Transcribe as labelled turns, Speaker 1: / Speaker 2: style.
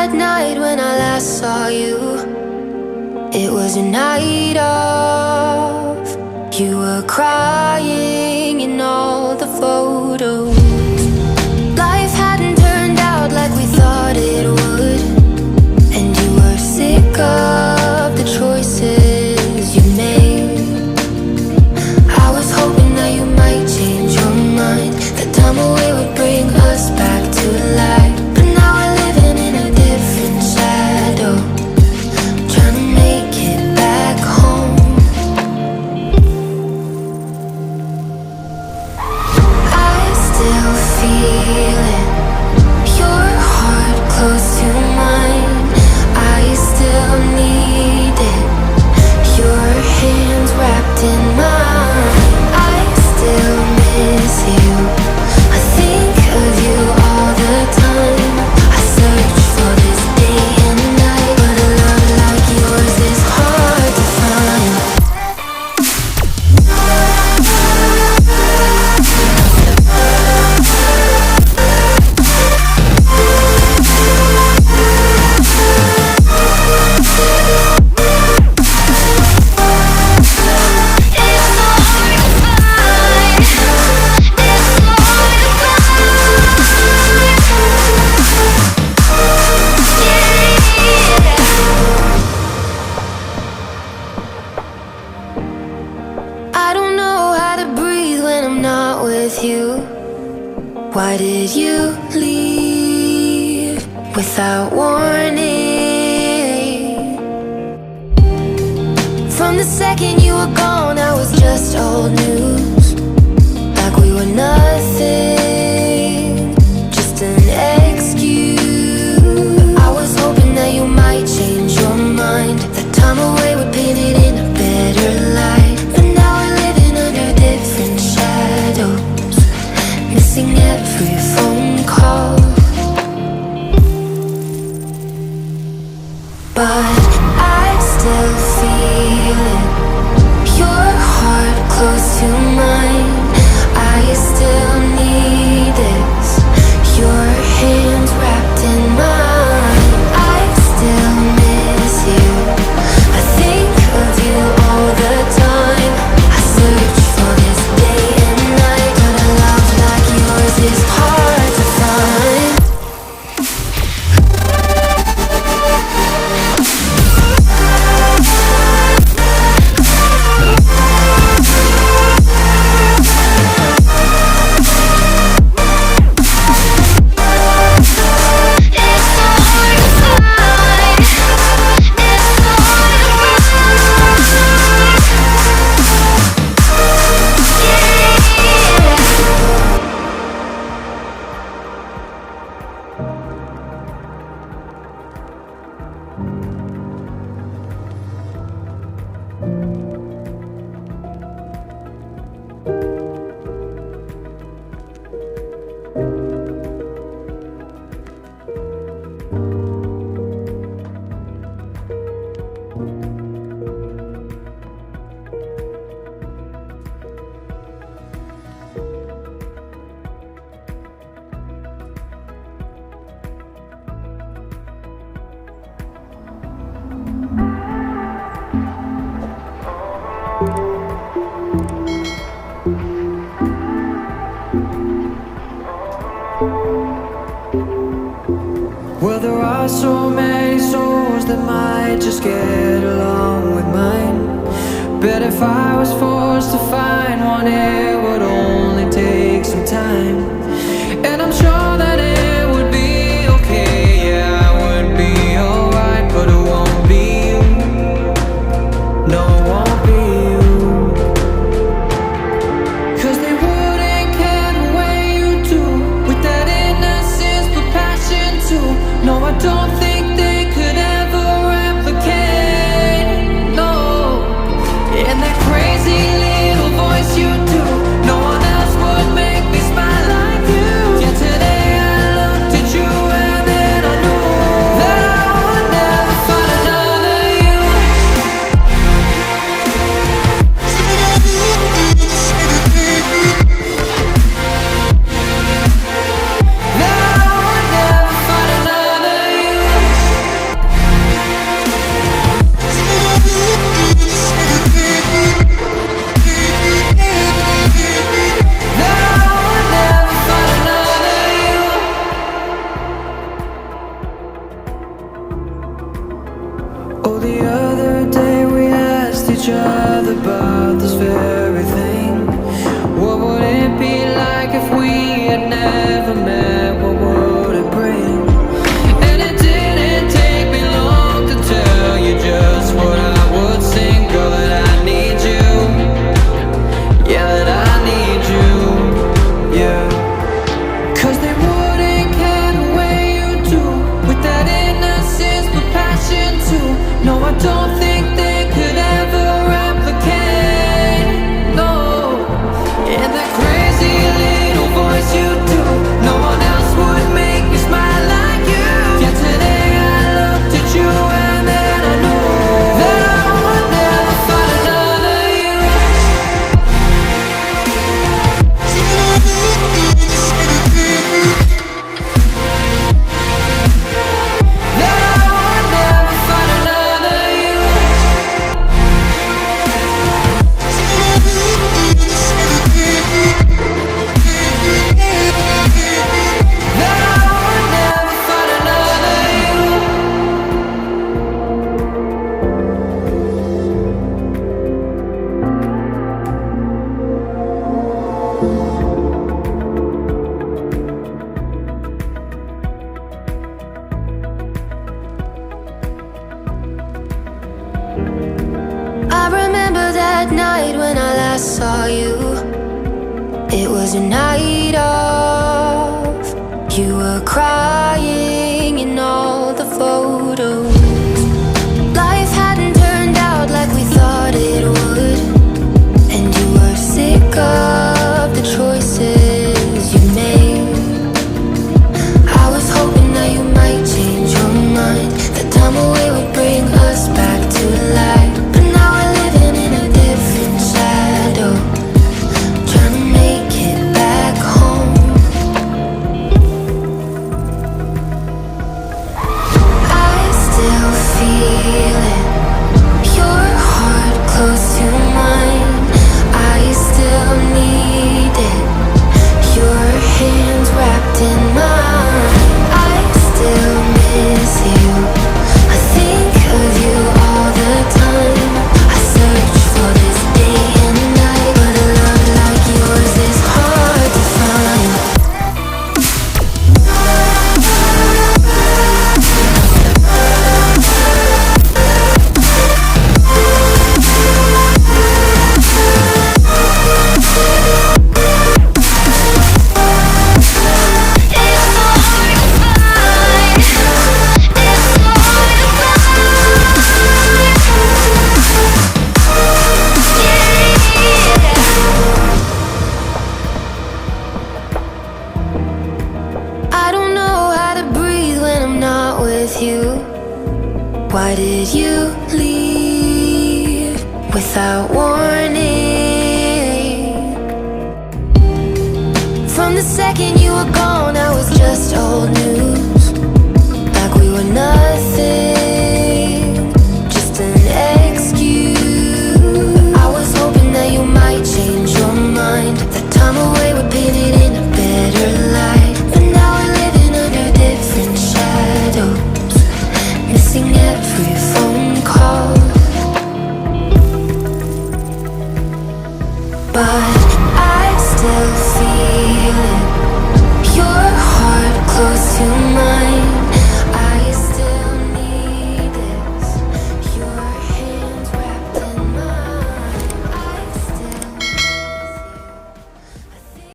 Speaker 1: that night when I last saw you. It was a night of, you were crying in all the photos. Life hadn't turned out like we thought it would, and you were sick of the choices you made. I was hoping that you might change your mind, that time away would bring us back to life. But now we're living in a different shadow, trying to make it back home. I still feel it, your heart close to mine. I still need it, your hands wrapped in mine. I still miss you, I think of you all the time. I search for this day and night, but a love like yours is hard to find. I don't know how to breathe when I'm not with you. Why did you leave without warning? From the second you were gone, I was just old news, like we were nothing, just an excuse. I was hoping that you might change your mind, that time away would paint it in a better light. But now we're living under different shadows, missing every phone call. But I still feel it, your heart close to mine. I still need this, your hands wrapped in mine. I still miss you, I think of you all the time. I search for this day and night, but a love like yours is hard to find.
Speaker 2: Well, there are so many souls that might just get along with mine. Bet if I was forced to find one, it would only take some time. And I'm sure that it would be okay, yeah, it would be alright. But it won't be you, no, it won't be you. 'Cause they wouldn't care the way you do, with that innocence but passion too. No, I don't think they could ever replicate, no. And that crazy little voice you do, no one else would make me smile like you. Yeah, today I looked at you and then I knew that I would never find another you. That I would never find another you. Oh, the other day we asked each other about this very thing. What would it be like if we had never met? What would it bring? And it didn't take me long to tell you just what I would sing. Girl, that I need you. Yeah, that I need you. Yeah. 'Cause they wouldn't care the way you do, with that innocence but passion too. No, I don't think they could ever replicate. No. And that crazy little voice you do, no one else would make me smile like you. Yeah, today I looked at you and then I knew that I would never find another you. That I would never find another you. That I would never find another you.
Speaker 1: I remember that night when I last saw you. It was a night of you were crying in all the photos. Life hadn't turned out like we thought it would, and you were sick of the choices you made. I was hoping that you might change your mind, that time away would bring us back to life. But now we're living in a different shadow, trying to make it back home. I still feel it, your heart close to mine. I still need it, your hands wrapped in mine. I still miss you, I think of you all the time. I search for this day and night, but a love like yours is hard to find. I don't know how to breathe when I'm not with you. Why did you leave without warning? From the second you were gone, I was just old news, like we were nothing, just an excuse. I was hoping that you might change your mind, that time away would